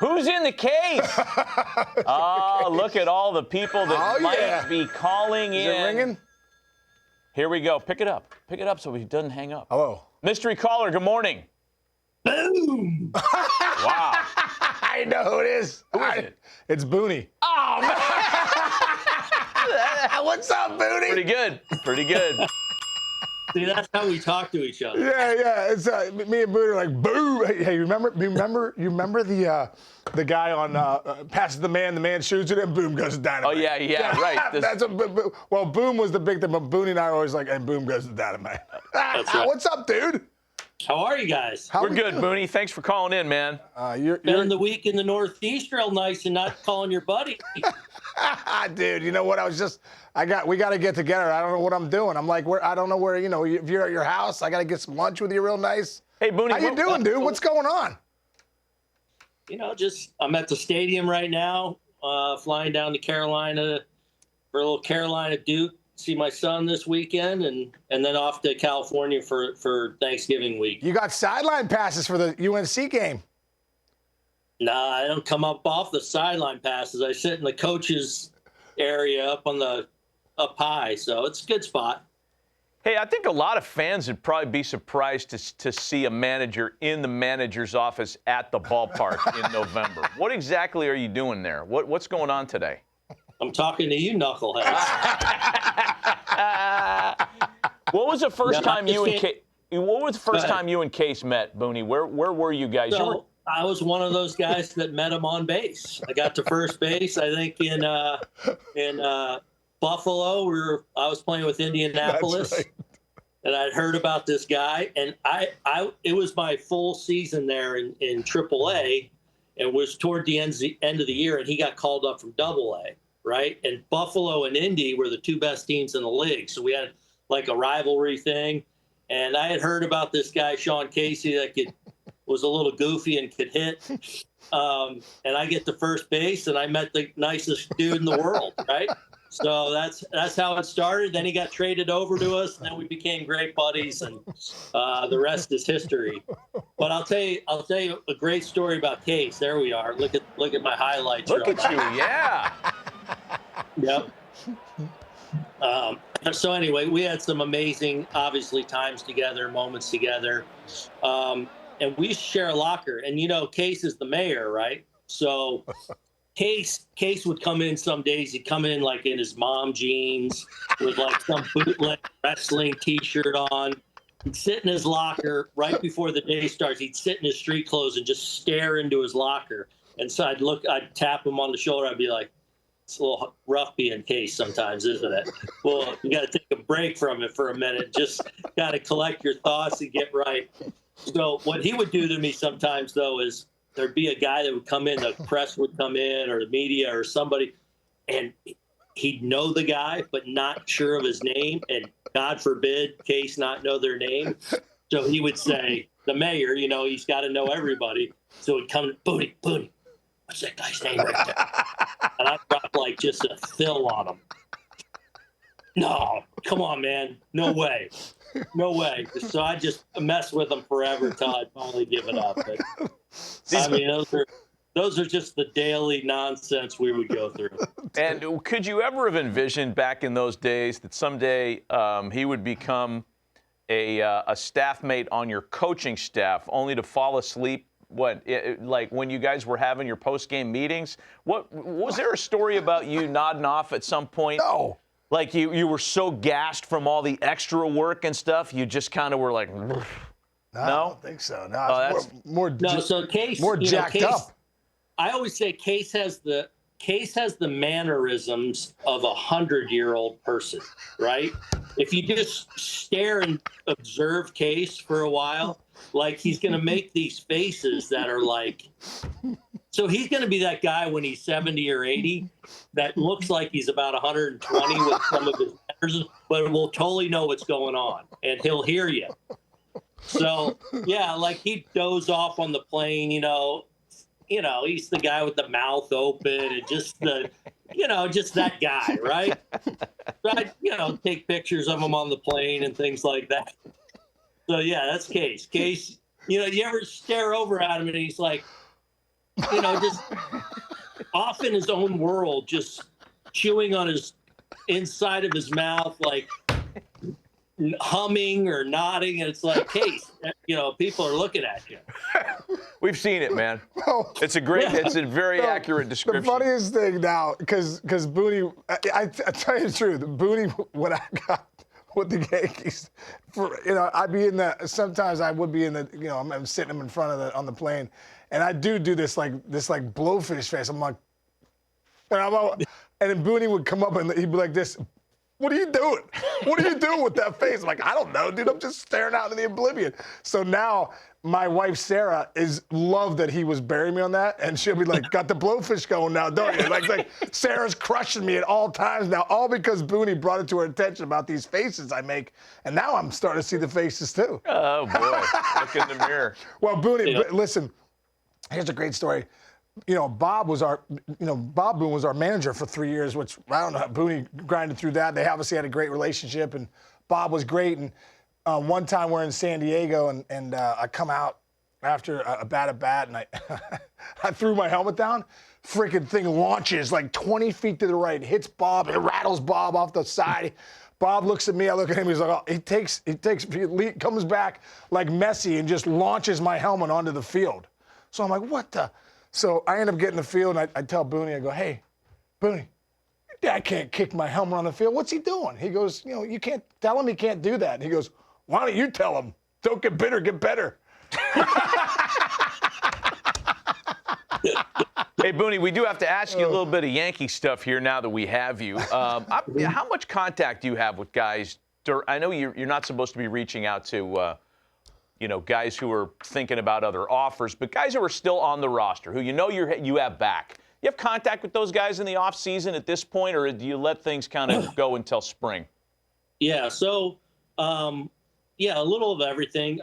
Who's in the case? Oh, look at all the people that might be calling in. Is it ringing? Here we go. Pick it up. Pick it up so he doesn't hang up. Hello. Mystery caller, good morning. Boom! Wow. I know who it is. Who is it? It's Booney. Oh, man. What's up, Booney? Pretty good. Pretty good. See, that's how we talk to each other. Yeah. It's me and Booney are like, boo. Hey, remember the guy on passes the man shoots it, and boom goes dynamite. Oh, yeah, right. That's well, boom was the big thing, but Booney and I are always like, and boom goes the dynamite. That's right. What's up, dude? How are you guys? We're good, Booney. Thanks for calling in, man. You're Spending the week in the Northeast real nice and not calling your buddy. Dude, you know what? We got to get together. I don't know what I'm doing. I'm like, I don't know where, if you're at your house, I got to get some lunch with you real nice. Hey, Booney. How you doing, dude? What's going on? I'm at the stadium right now, flying down to Carolina for a little Carolina Duke. See my son this weekend, and then off to California for Thanksgiving week. You got sideline passes for the UNC game. Nah, I don't come up off the sideline passes. I sit in the coaches area up high, so it's a good spot. Hey, I think a lot of fans would probably be surprised to see a manager in the manager's office at the ballpark in November. What exactly are you doing there? What's going on today? I'm talking to you, knuckleheads. What was the first time you and Case met, Booney? Where were you guys? So, I was one of those guys that met him on base. I got to first base, I think, in Buffalo. I was playing with Indianapolis. That's right. And I'd heard about this guy, and it was my full season there in AAA, and was toward the end of the year, and he got called up from AA, right? And Buffalo and Indy were the two best teams in the league, so we had like a rivalry thing. And I had heard about this guy, Sean Casey, that was a little goofy and could hit. And I get to first base, and I met the nicest dude in the world, right? So that's how it started. Then he got traded over to us, and then we became great buddies, and the rest is history. But I'll tell you a great story about Case. There we are. Look at my highlights. Look at you, yeah. Yep. So anyway, we had some amazing, obviously, times together, moments together, and we used to share a locker. And Case is the mayor, right? So. Case would come in some days. He'd come in like in his mom jeans with like some bootleg wrestling T-shirt on. He'd sit in his locker right before the day starts. He'd sit in his street clothes and just stare into his locker. And so I'd tap him on the shoulder. I'd be like, "It's a little rough being Case sometimes, isn't it? Well, you got to take a break from it for a minute. Just got to collect your thoughts and get right." So what he would do to me sometimes, though, is there'd be a guy that would come in, the press would come in, or the media or somebody, and he'd know the guy, but not sure of his name. And God forbid Case not know their name. So he would say, the mayor, he's got to know everybody. So he'd come, Booney, what's that guy's name right there? And I'd drop like just a fill on him. No, come on, man. No way. So I just mess with him forever until I'd finally give it up. But, I mean, those are just the daily nonsense we would go through. And could you ever have envisioned back in those days that someday he would become a staff mate on your coaching staff, only to fall asleep? Like when you guys were having your post-game meetings? Was there a story about you nodding off at some point? No. Like you were so gassed from all the extra work and stuff, you just kind of were like, no? I don't think so. No, so Case, more jacked up. I always say Case has the mannerisms of 100-year-old person, right? If you just stare and observe Case for a while, like he's going to make these faces that are like. So he's going to be that guy when he's 70 or 80 that looks like he's about 120 with some of his manners, but will totally know what's going on, and he'll hear you. So, yeah, like he'd doze off on the plane, he's the guy with the mouth open and just just that guy, right? So I'd, take pictures of him on the plane and things like that. So, yeah, that's Case. Case, you ever stare over at him and he's like, just off in his own world, just chewing on his inside of his mouth, like humming or nodding. And it's like, Case, people are looking at you. We've seen it, man. Well, It's a very accurate description. The funniest thing now, because Boone, I tell you the truth, Boone, when I got with the Yankees, I'd be in the, sometimes I would be in the, I'm sitting him in front of on the plane, and I do this blowfish face. I'm like, and then Boone would come up and he'd be like this. What are you doing? What are you doing with that face? I'm like, I don't know, dude. I'm just staring out into the oblivion. So now my wife, Sarah, loved that he was burying me on that. And she'll be like, got the blowfish going now, don't you? Like Sarah's crushing me at all times now, all because Boone brought it to her attention about these faces I make. And now I'm starting to see the faces too. Oh, boy. Look in the mirror. Well, Boone, listen, here's a great story. Bob Boone was our manager for 3 years, which I don't know how Boone grinded through that. They obviously had a great relationship, and Bob was great. And one time we're in San Diego, and I come out after a bat at bat, and I threw my helmet down. Freaking thing launches like 20 feet to the right, hits Bob, and it rattles Bob off the side. Bob looks at me, I look at him, he's like, oh, he comes back like Messi and just launches my helmet onto the field. So I'm like, what the? So I end up getting the field, and I tell Boone, I go, hey, Boone, your dad can't kick my helmet on the field. What's he doing? He goes, you can't tell him he can't do that. And he goes, why don't you tell him? Don't get bitter, get better. Hey, Boone, we do have to ask you a little bit of Yankee stuff here now that we have you. How much contact do you have with guys? I know you're not supposed to be reaching out to guys who are thinking about other offers, but guys who are still on the roster, who you have back. You have contact with those guys in the offseason at this point, or do you let things kind of go until spring? Yeah, so, a little of everything.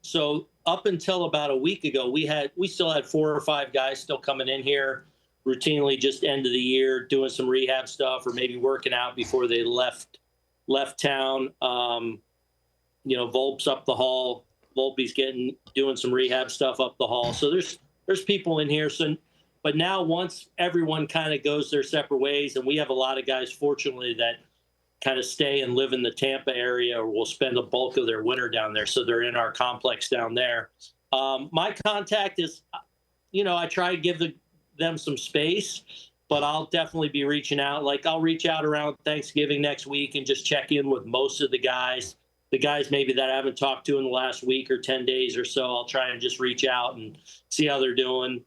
So up until about a week ago, we still had 4 or 5 guys still coming in here routinely, just end of the year, doing some rehab stuff or maybe working out before they left town. Volp's up the hall. Volpe's doing some rehab stuff up the hall. So there's people in here. So, but now once everyone kind of goes their separate ways, and we have a lot of guys, fortunately, that kind of stay and live in the Tampa area or will spend the bulk of their winter down there. So they're in our complex down there. My contact is, I try to give them some space, but I'll definitely be reaching out. Like I'll reach out around Thanksgiving next week and just check in with most of the guys. The guys maybe that I haven't talked to in the last week or 10 days or so, I'll try and just reach out and see how they're doing.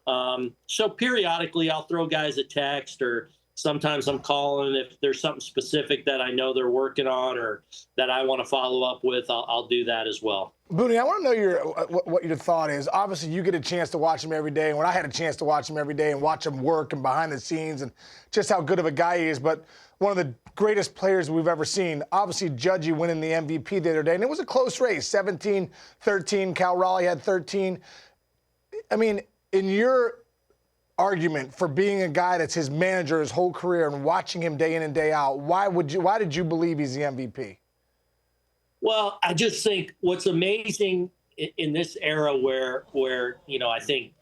So periodically I'll throw guys a text, or sometimes I'm calling if there's something specific that I know they're working on or that I want to follow up with. I'll do that as well. Boone, I want to know what your thought is. Obviously, you get a chance to watch him every day, and when I had a chance to watch him every day and watch him work and behind the scenes and just how good of a guy he is, but one of the greatest players we've ever seen. Obviously, Judgy winning the MVP the other day, and it was a close race, 17-13. Cal Raleigh had 13. I mean, in your argument for being a guy that's his manager his whole career and watching him day in and day out, why did you believe he's the MVP? Well, I just think what's amazing in this era where I think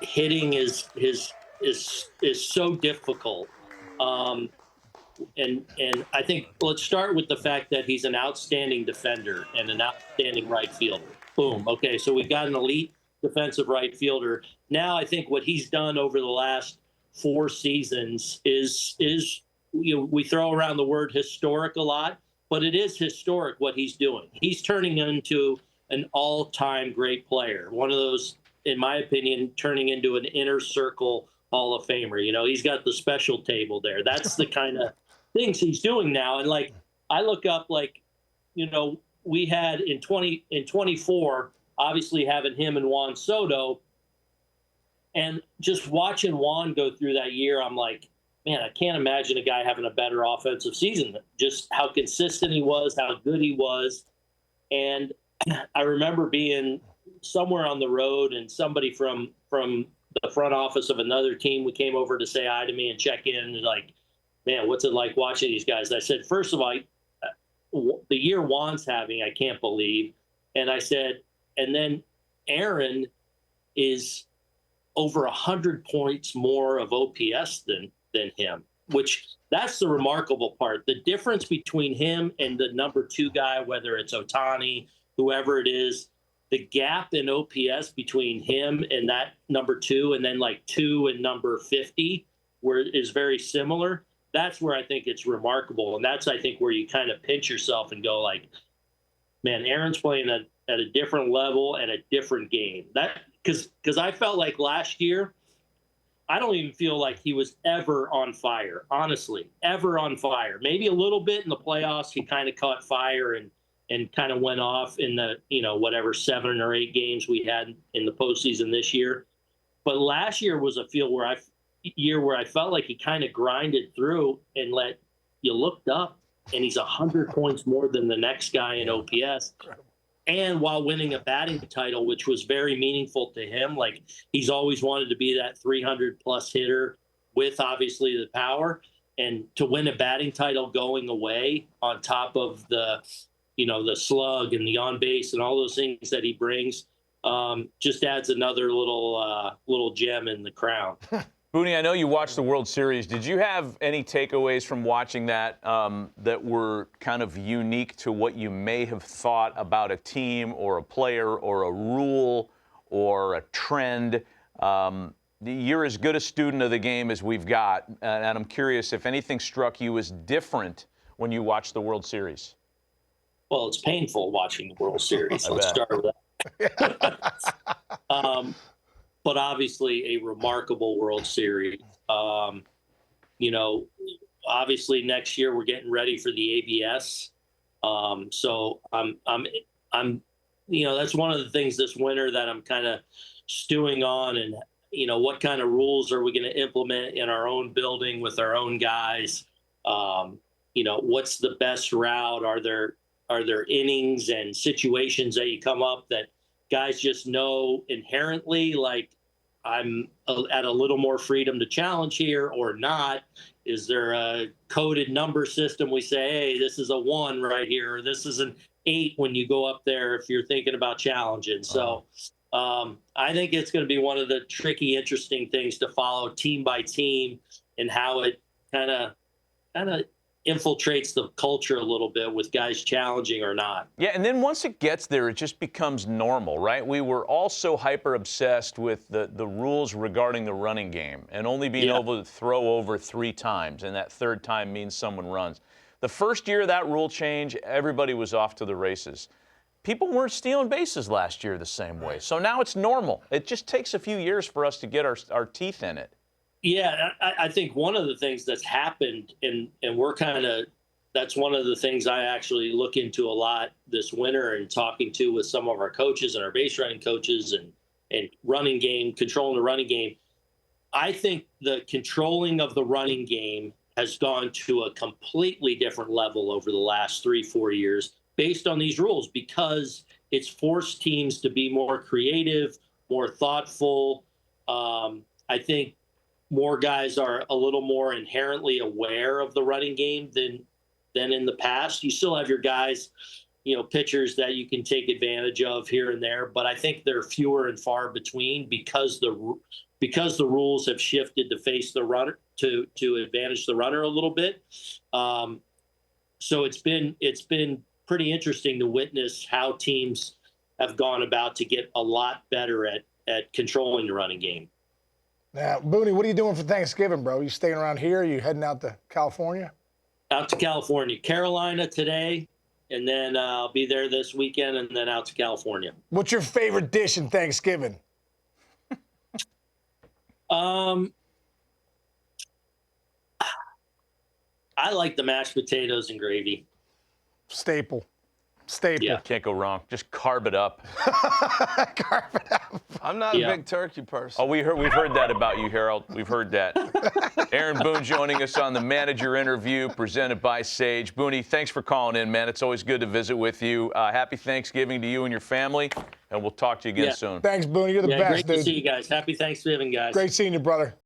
hitting is so difficult. And I think let's start with the fact that he's an outstanding defender and an outstanding right fielder. Boom. Okay, so we've got an elite defensive right fielder. Now I think what he's done over the last 4 seasons is we throw around the word historic a lot, but it is historic what he's doing. He's turning into an all-time great player. One of those, in my opinion, turning into an inner circle Hall of Famer. He's got the special table there. That's the kind of things he's doing now. And I look up we had in 24, obviously having him and Juan Soto, and just watching Juan go through that year, I'm like, man, I can't imagine a guy having a better offensive season. Just how consistent he was, how good he was. And I remember being somewhere on the road, and somebody from the front office of another team, we came over to say hi to me and check in, and like, man, what's it like watching these guys? I said, first of all, the year Juan's having, I can't believe. And I said, and then Aaron is over 100 points more of OPS than him, which that's the remarkable part. The difference between him and the number 2 guy, whether it's Ohtani, whoever it is, the gap in OPS between him and that number 2, and then like 2 and number 50, where is very similar. That's where I think it's remarkable. And that's, I think, where you kind of pinch yourself and go like, man, Aaron's playing at a different level and a different game. That because I felt like last year, I don't even feel like he was ever on fire, honestly, ever on fire. Maybe a little bit in the playoffs, he kind of caught fire and kind of went off in the, whatever 7 or 8 games we had in the postseason this year. But last year was a year where I felt like he kind of grinded through and you looked up and he's 100 points more than the next guy in OPS. And while winning a batting title, which was very meaningful to him, like he's always wanted to be that 300-plus hitter with obviously the power, and to win a batting title going away on top of the slug and the on base and all those things that he brings, just adds another little gem in the crown. Booney, I know you watched the World Series. Did you have any takeaways from watching that that were kind of unique to what you may have thought about a team or a player or a rule or a trend? You're as good a student of the game as we've got, and I'm curious if anything struck you as different when you watched the World Series. Well, it's painful watching the World Series. Let's start with that. But obviously a remarkable World Series. Obviously next year we're getting ready for the ABS. So I'm that's one of the things this winter that I'm kind of stewing on, and what kind of rules are we going to implement in our own building with our own guys? What's the best route? Are there innings and situations that you come up that guys just know inherently, like I'm at a little more freedom to challenge here or not? Is there a coded number system? We say, hey, this is a 1 right here, or this is an 8 when you go up there if you're thinking about challenging. So I think it's going to be one of the tricky, interesting things to follow team by team, and how it kind of infiltrates the culture a little bit with guys challenging or not. Yeah, and then once it gets there, it just becomes normal, right? We were all so hyper-obsessed with the rules regarding the running game and only being able to throw over 3 times, and that 3rd time means someone runs. The first year of that rule change, everybody was off to the races. People weren't stealing bases last year the same way, so now it's normal. It just takes a few years for us to get our teeth in it. Yeah, I think one of the things that's happened, and that's one of the things I actually look into a lot this winter, and talking to with some of our coaches and our base running coaches and running game, controlling the running game. I think the controlling of the running game has gone to a completely different level over the last 3-4 years based on these rules, because it's forced teams to be more creative, more thoughtful. I think more guys are a little more inherently aware of the running game than in the past. You still have your guys, pitchers that you can take advantage of here and there, but I think they're fewer and far between because the rules have shifted to face the runner, to advantage the runner a little bit. So it's been pretty interesting to witness how teams have gone about to get a lot better at controlling the running game. Now, Booney, what are you doing for Thanksgiving, bro? You staying around here? Are you heading out to California? Out to California. Carolina today, and then I'll be there this weekend, and then out to California. What's your favorite dish in Thanksgiving? I like the mashed potatoes and gravy. Staple. Yeah. Can't go wrong. Just carb it up. Carb it up. I'm not a big turkey person. Oh, we've heard that about you, Harold. We've heard that. Aaron Boone joining us on the manager interview presented by Sage. Booney, thanks for calling in, man. It's always good to visit with you. Happy Thanksgiving to you and your family, and we'll talk to you again soon. Thanks, Booney. You're the best, great dude. to see you guys. Happy Thanksgiving, guys. Great seeing you, brother.